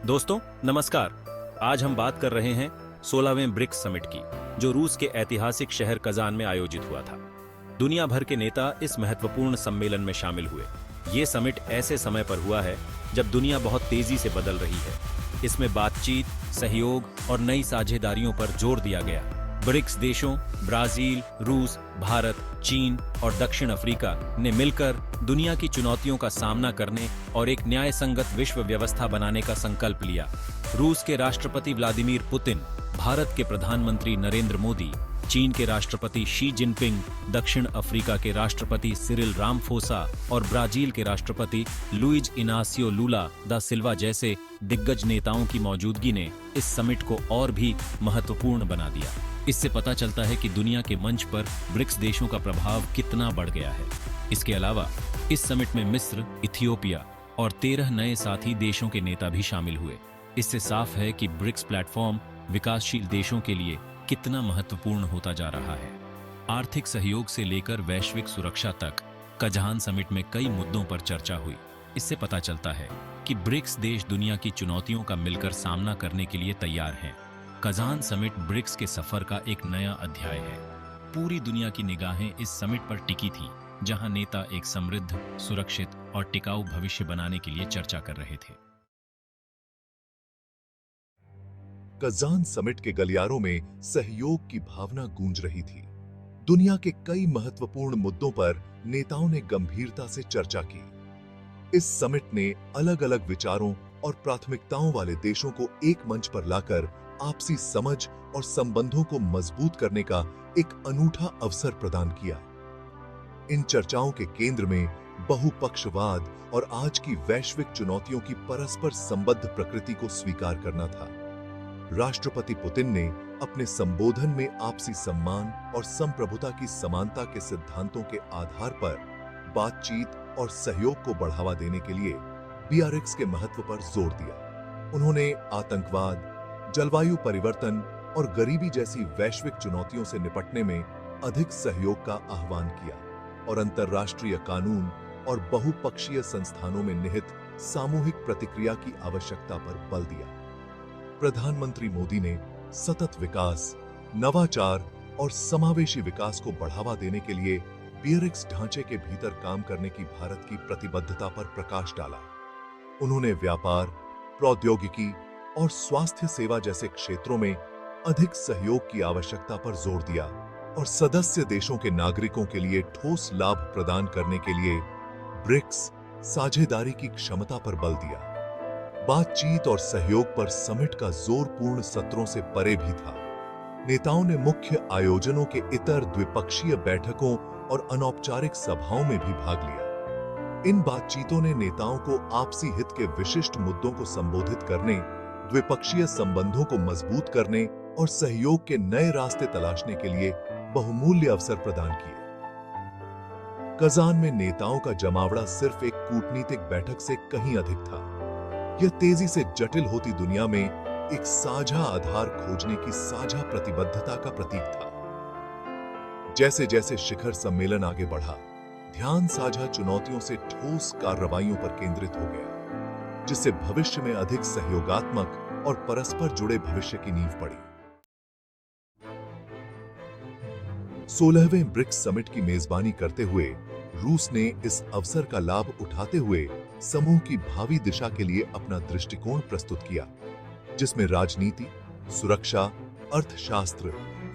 दोस्तों नमस्कार। आज हम बात कर रहे हैं 16वें ब्रिक्स समिट की, जो रूस के ऐतिहासिक शहर कजान में आयोजित हुआ था। दुनिया भर के नेता इस महत्वपूर्ण सम्मेलन में शामिल हुए। ये समिट ऐसे समय पर हुआ है जब दुनिया बहुत तेजी से बदल रही है। इसमें बातचीत, सहयोग और नई साझेदारियों पर जोर दिया गया। ब्रिक्स देशों ब्राजील, रूस, भारत, चीन और दक्षिण अफ्रीका ने मिलकर दुनिया की चुनौतियों का सामना करने और एक न्यायसंगत विश्व व्यवस्था बनाने का संकल्प लिया। रूस के राष्ट्रपति व्लादिमीर पुतिन, भारत के प्रधानमंत्री नरेंद्र मोदी, चीन के राष्ट्रपति शी जिनपिंग, दक्षिण अफ्रीका के राष्ट्रपति सिरिल रामफोसा और ब्राजील के राष्ट्रपति लुइज इनासियो लूला दा सिल्वा जैसे दिग्गज नेताओं की मौजूदगी ने इस समिट को और भी महत्वपूर्ण बना दिया। इससे पता चलता है कि दुनिया के मंच पर ब्रिक्स देशों का प्रभाव कितना बढ़ गया है। इसके अलावा इस समिट में मिस्र, इथियोपिया और 13 नए साथी देशों के नेता भी शामिल हुए। इससे साफ है कि ब्रिक्स प्लेटफॉर्म विकासशील देशों के लिए कितना महत्वपूर्ण होता जा रहा है। आर्थिक सहयोग से लेकर वैश्विक सुरक्षा तक कजान समिट में कई मुद्दों पर चर्चा हुई। इससे पता चलता है कि ब्रिक्स देश दुनिया की चुनौतियों का मिलकर सामना करने के लिए तैयार हैं। कजान समिट ब्रिक्स के सफर का एक नया अध्याय है। पूरी दुनिया की निगाहें इस समिट पर टिकी थी, जहां नेता एक समृद्ध, सुरक्षित और टिकाऊ भविष्य बनाने के लिए चर्चा कर रहे थे। कजान समिट के गलियारों में सहयोग की भावना गूंज रही थी। दुनिया के कई महत्वपूर्ण मुद्दों पर नेताओं ने गंभीरता से चर्चा की। इस समिट ने अलग-अलग विचारों और प्राथमिकताओं वाले देशों को एक मंच पर लाकर आपसी समझ और संबंधों को मजबूत करने का एक अनूठा अवसर प्रदान किया। इन चर्चाओं के केंद्र में बहुपक्षवाद और आज की वैश्विक चुनौतियों की परस्पर संबद्ध प्रकृति को स्वीकार करना था। राष्ट्रपति पुतिन ने अपने संबोधन में आपसी सम्मान और संप्रभुता की समानता के सिद्धांतों के आधार पर बातचीत और सहयोग को बढ़ावा देने के लिए BRICS के महत्व पर जोर दिया। उन्होंने आतंकवाद, जलवायु परिवर्तन और गरीबी जैसी वैश्विक चुनौतियों से निपटने में अधिक सहयोग का आह्वान किया और अंतर्राष्ट्रीय कानून और बहुपक्षीय संस्थानों में निहित सामूहिक प्रतिक्रिया की आवश्यकता पर बल दिया। प्रधानमंत्री मोदी ने सतत विकास, नवाचार और समावेशी विकास को बढ़ावा देने के लिए BRICS ढांचे के भीतर काम करने की भारत की प्रतिबद्धता पर प्रकाश डाला। उन्होंने व्यापार, प्रौद्योगिकी और स्वास्थ्य सेवा जैसे क्षेत्रों में अधिक सहयोग की आवश्यकता पर जोर दिया और सदस्य देशों के नागरिकों के लिए ठोस लाभ प्रदान करने के लिए ब्रिक्स साझेदारी की क्षमता पर बल दिया। बातचीत और सहयोग पर समिट का जोरपूर्ण सत्रों से परे भी था। नेताओं ने मुख्य आयोजनों के इतर द्विपक्षीय बैठकों और अनौपचारिक सभाओं में भी भाग लिया। इन बातचीतों ने नेताओं को आपसी हित के विशिष्ट मुद्दों को संबोधित करने, द्विपक्षीय संबंधों को मजबूत करने और सहयोग के नए रास्ते तलाशने के लिए बहुमूल्य अवसर प्रदान किए। कजान में नेताओं का जमावड़ा सिर्फ एक कूटनीतिक बैठक से कहीं अधिक था। यह तेजी से जटिल होती दुनिया में एक साझा आधार खोजने की साझा प्रतिबद्धता का प्रतीक था। जैसे जैसे शिखर सम्मेलन आगे बढ़ा, ध्यान साझा चुनौतियों से ठोस कार्रवाइयों पर केंद्रित हो गया, जिससे भविष्य में अधिक सहयोगात्मक और परस्पर जुड़े भविष्य की नींव पड़ी। 16वें ब्रिक्स समिट की मेजबानी करते हुए रूस ने इस अवसर का लाभ उठाते हुए समूह की भावी दिशा के लिए अपना दृष्टिकोण प्रस्तुत किया, जिसमें राजनीति, सुरक्षा, अर्थशास्त्र,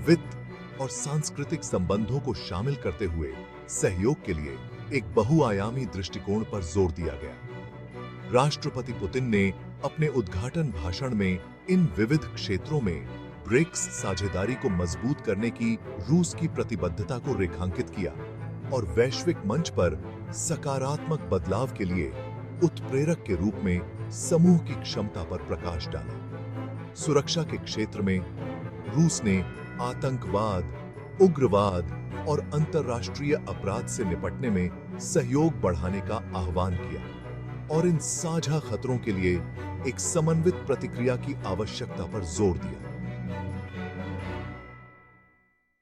वित्त और सांस्कृतिक संबंधों को शामिल करते हुए सहयोग के लिए एक बहुआयामी दृष्टिकोण पर जोर दिया गया। राष्ट्रपति पुतिन ने अपने उद्घाटन भाषण में इन विविध क्षेत्रों में ब्रिक्स साझेदारी को मजबूत करने की रूस की प्रतिबद्धता को रेखांकित किया और वैश्विक मंच पर सकारात्मक बदलाव के लिए उत्प्रेरक के रूप में समूह की क्षमता पर प्रकाश डाला। सुरक्षा के क्षेत्र में रूस ने आतंकवाद, उग्रवाद और अंतर्राष्ट्रीय अपराध से निपटने में सहयोग बढ़ाने का आह्वान किया और इन साझा खतरों के लिए एक समन्वित प्रतिक्रिया की आवश्यकता पर जोर दिया।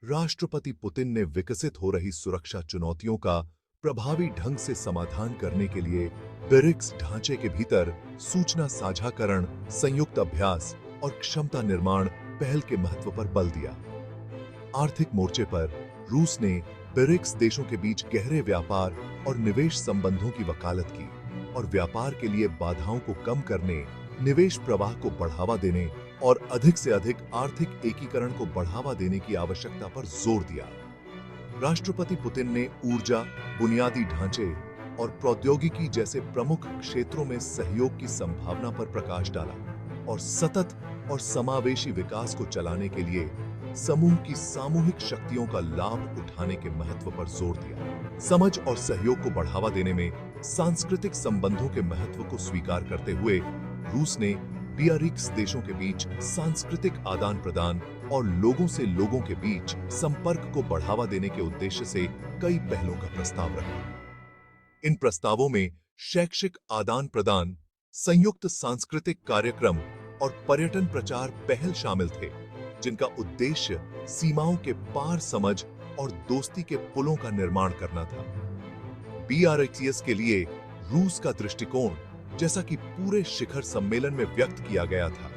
राष्ट्रपति पुतिन ने विकसित हो रही सुरक्षा चुनौतियों का प्रभावी ढंग से समाधान करने के लिए ब्रिक्स ढांचे के भीतर सूचना साझाकरण, संयुक्त अभ्यास और क्षमता निर्माण पहल के महत्व पर बल दिया। आर्थिक मोर्चे पर रूस ने ब्रिक्स देशों के बीच गहरे व्यापार और निवेश संबंधों की वकालत की और व्यापार के लिए बाधाओं को कम करने, निवेश प्रवाह को बढ़ावा देने और अधिक से अधिक आर्थिक एकीकरण को बढ़ावा देने की आवश्यकता पर जोर दिया। राष्ट्रपति पुतिन ने ऊर्जा, बुनियादी ढांचे और प्रौद्योगिकी जैसे प्रमुख क्षेत्रों में सहयोग की संभावना पर प्रकाश डाला और सतत और समावेशी विकास को चलाने के लिए समूह की सामूहिक शक्तियों का लाभ उठाने के महत्व पर जोर दिया। समझ और सहयोग को बढ़ावा देने में सांस्कृतिक संबंधों के महत्व को स्वीकार करते हुए रूस ने ब्रिक्स देशों के बीच सांस्कृतिक आदान प्रदान और लोगों से लोगों के बीच संपर्क को बढ़ावा देने के उद्देश्य से कई पहलों का प्रस्ताव रखा। इन प्रस्तावों में शैक्षिक आदान प्रदान, संयुक्त सांस्कृतिक कार्यक्रम और पर्यटन प्रचार पहल शामिल थे, जिनका उद्देश्य सीमाओं के पार समझ और दोस्ती के पुलों का निर्माण करना था। ब्रिक्स के लिए रूस का दृष्टिकोण, जैसा कि पूरे शिखर सम्मेलन में व्यक्त किया गया था,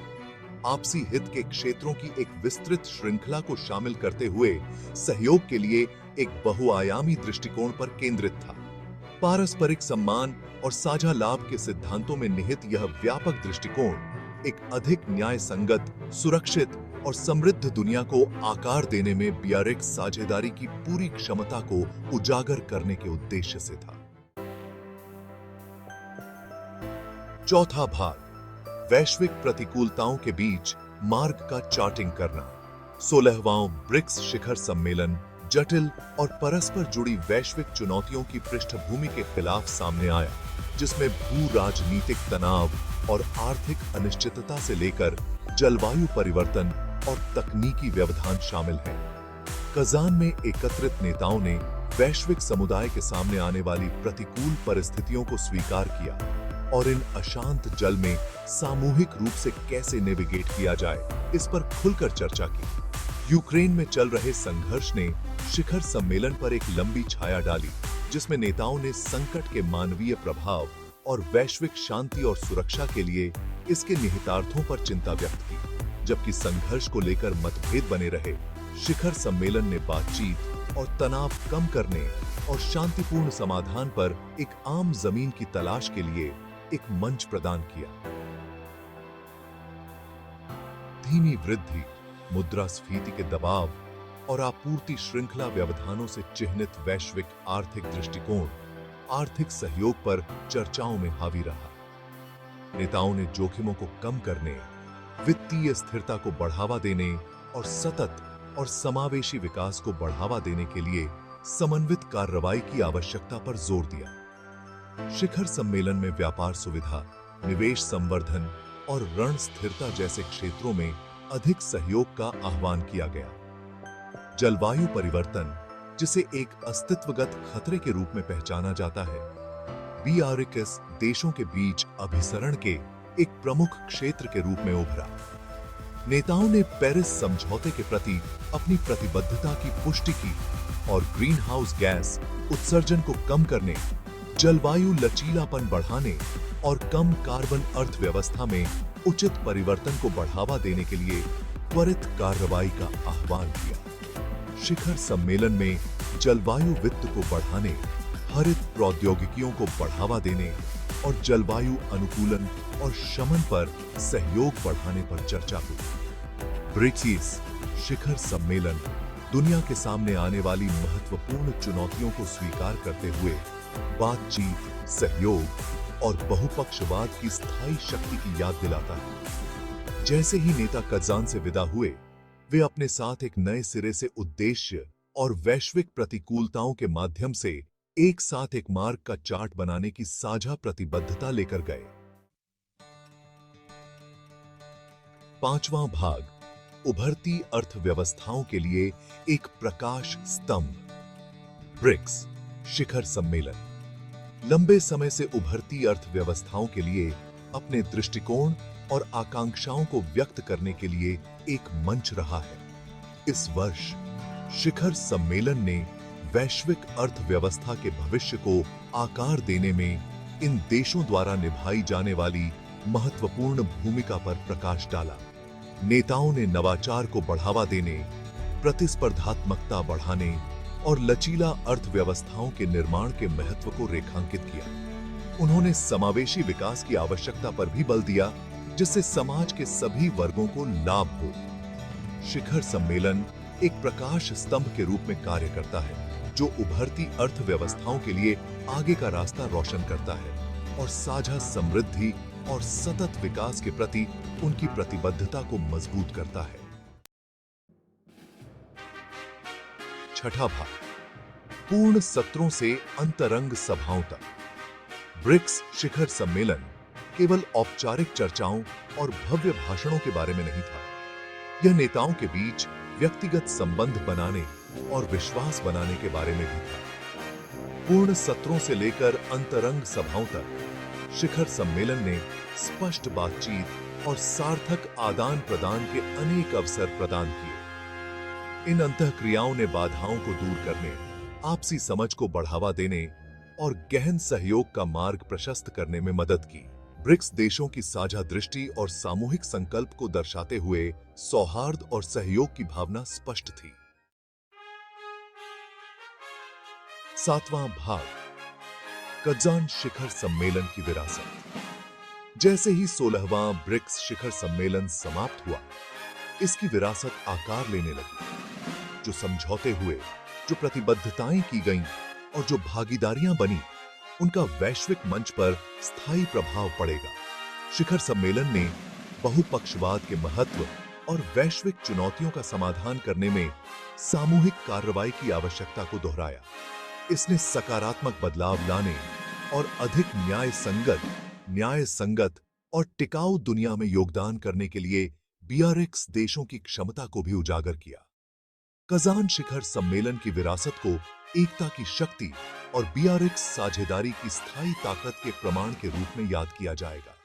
आपसी हित के क्षेत्रों की एक विस्तृत श्रृंखला को शामिल करते हुए सहयोग के लिए एक बहुआयामी दृष्टिकोण पर केंद्रित था। पारस्परिक सम्मान और साझा लाभ के सिद्धांतों में निहित यह व्यापक दृष्टिकोण एक अधिक न्याय संगत, सुरक्षित और समृद्ध दुनिया को आकार देने में ब्रिक्स साझेदारी की पूरी क्षमता को उजागर करने के उद्देश्य से था। चौथा भाग, वैश्विक प्रतिकूलताओं के बीच मार्ग का चार्टिंग करना। 16वां ब्रिक्स शिखर सम्मेलन जटिल और परस्पर जुड़ी वैश्विक चुनौतियों की पृष्ठभूमि के खिलाफ सामने आया, जिसमें भू राजनीतिक तनाव और आर्थिक अनिश्चितता से लेकर जलवायु परिवर्तन और तकनीकी व्यवधान शामिल हैं। कजान में एकत्रित नेताओं ने वैश्विक समुदाय के सामने आने वाली प्रतिकूल परिस्थितियों को स्वीकार किया और इन अशांत जल में सामूहिक रूप से कैसे नेविगेट किया जाए, इस पर खुलकर चर्चा की। यूक्रेन में चल रहे संघर्ष ने शिखर सम्मेलन पर एक लंबी छाया डाली, जिसमें नेताओं ने संकट के मानवीय प्रभाव और वैश्विक शांति और सुरक्षा के लिए इसके निहितार्थों पर चिंता व्यक्त की। जबकि संघर्ष को लेकर मतभेद बने रहे, शिखर सम्मेलन ने बातचीत और तनाव कम करने और शांतिपूर्ण समाधान पर एक आम जमीन की तलाश के लिए एक मंच प्रदान किया। धीमी वृद्धि, मुद्रास्फीति के दबाव और आपूर्ति श्रृंखला व्यवधानों से चिह्नित वैश्विक आर्थिक दृष्टिकोण आर्थिक सहयोग पर चर्चाओं में हावी रहा। नेताओं ने जोखिमों को कम करने, वित्तीय स्थिरता को बढ़ावा देने और सतत और समावेशी विकास को बढ़ावा देने के लिए समन्वित कार्रवाई की आवश्यकता पर जोर दिया। शिखर सम्मेलन में व्यापार सुविधा, निवेश संवर्धन और ऋण स्थिरता जैसे क्षेत्रों में अधिक सहयोग का आह्वान किया गया। जलवायु परिवर्तन, जिसे एक अस्तित्वगत खतरे के रूप में पहचाना जाता है, ब्रिक्स देशों के बीच अभिसरण के एक प्रमुख क्षेत्र के रूप में उभरा। नेताओं ने पेरिस समझौते के प्रति अपनी प्रतिबद्धता की पुष्टि की और ग्रीन हाउस गैस उत्सर्जन को कम करने, जलवायु लचीलापन बढ़ाने और कम कार्बन अर्थव्यवस्था में उचित परिवर्तन को बढ़ावा देने के लिए त्वरित कार्रवाई का आह्वान किया। शिखर सम्मेलन में जलवायु वित्त को बढ़ाने, हरित प्रौद्योगिकियों को बढ़ावा देने और जलवायु अनुकूलन और शमन पर सहयोग बढ़ाने पर चर्चा हुई। ब्रिक्स शिखर सम्मेलन दुनिया के सामने आने वाली महत्वपूर्ण चुनौतियों को स्वीकार करते हुए बातचीत, सहयोग और बहुपक्षवाद की स्थायी शक्ति की याद दिलाता है। जैसे ही नेता कजान से विदा हुए, वे अपने साथ एक नए सिरे से उद्देश्य और वैश्विक प्रतिकूलताओं के माध्यम से एक साथ एक मार्ग का चार्ट बनाने की साझा प्रतिबद्धता लेकर गए। पांचवां भाग, उभरती अर्थव्यवस्थाओं के लिए एक प्रकाश स्तंभ। ब्रिक्स शिखर सम्मेलन लंबे समय से उभरती अर्थव्यवस्थाओं के लिए अपने दृष्टिकोण और आकांक्षाओं को व्यक्त करने के लिए एक मंच रहा है। इस वर्ष शिखर सम्मेलन ने वैश्विक अर्थव्यवस्था के भविष्य को आकार देने में इन देशों द्वारा निभाई जाने वाली महत्वपूर्ण भूमिका पर प्रकाश डाला। नेताओं ने नवाचार को बढ़ावा देने, प्रतिस्पर्धात्मकता बढ़ाने और लचीला अर्थव्यवस्थाओं के निर्माण के महत्व को रेखांकित किया। उन्होंने समावेशी विकास की आवश्यकता पर भी बल दिया, जिससे समाज के सभी वर्गों को लाभ हो। शिखर सम्मेलन एक प्रकाश स्तंभ के रूप में कार्य करता है, जो उभरती अर्थव्यवस्थाओं के लिए आगे का रास्ता रोशन करता है और साझा समृद्धि और सतत विकास के प्रति उनकी प्रतिबद्धता को मजबूत करता है। छठा भाग, पूर्ण सत्रों से अंतरंग सभाओं तक। ब्रिक्स शिखर सम्मेलन केवल औपचारिक चर्चाओं और भव्य भाषणों के बारे में नहीं था। यह नेताओं के बीच व्यक्तिगत संबंध बनाने और विश्वास बनाने के बारे में भी था। पूर्ण सत्रों से लेकर अंतरंग सभाओं तक शिखर सम्मेलन ने स्पष्ट बातचीत और सार्थक आदान प्रदान के अनेक अवसर प्रदान किए। इन अंतःक्रियाओं ने बाधाओं को दूर करने, आपसी समझ को बढ़ावा देने और गहन सहयोग का मार्ग प्रशस्त करने में मदद की। ब्रिक्स देशों की साझा दृष्टि और सामूहिक संकल्प को दर्शाते हुए सौहार्द और सहयोग की भावना स्पष्ट थी। सातवां भाग, कजान शिखर सम्मेलन की विरासत। जैसे ही 16वां ब्रिक्स शिखर सम्मेलन समाप्त हुआ, इसकी विरासत आकार लेने लगी। जो समझौते हुए, जो प्रतिबद्धताएं की गईं और जो भागीदारियां बनी, उनका वैश्विक मंच पर स्थायी प्रभाव पड़ेगा। शिखर सम्मेलन ने बहुपक्षवाद के महत्व और वैश्विक चुनौतियों का समाधान करने में सामूहिक कार्रवाई की आवश्यकता को दोहराया। इसने सकारात्मक बदलाव लाने और अधिक न्याय संगत और टिकाऊ दुनिया में योगदान करने के लिए BRICS देशों की क्षमता को भी उजागर किया। कजान शिखर सम्मेलन की विरासत को एकता की शक्ति और BRICS साझेदारी की स्थायी ताकत के प्रमाण के रूप में याद किया जाएगा।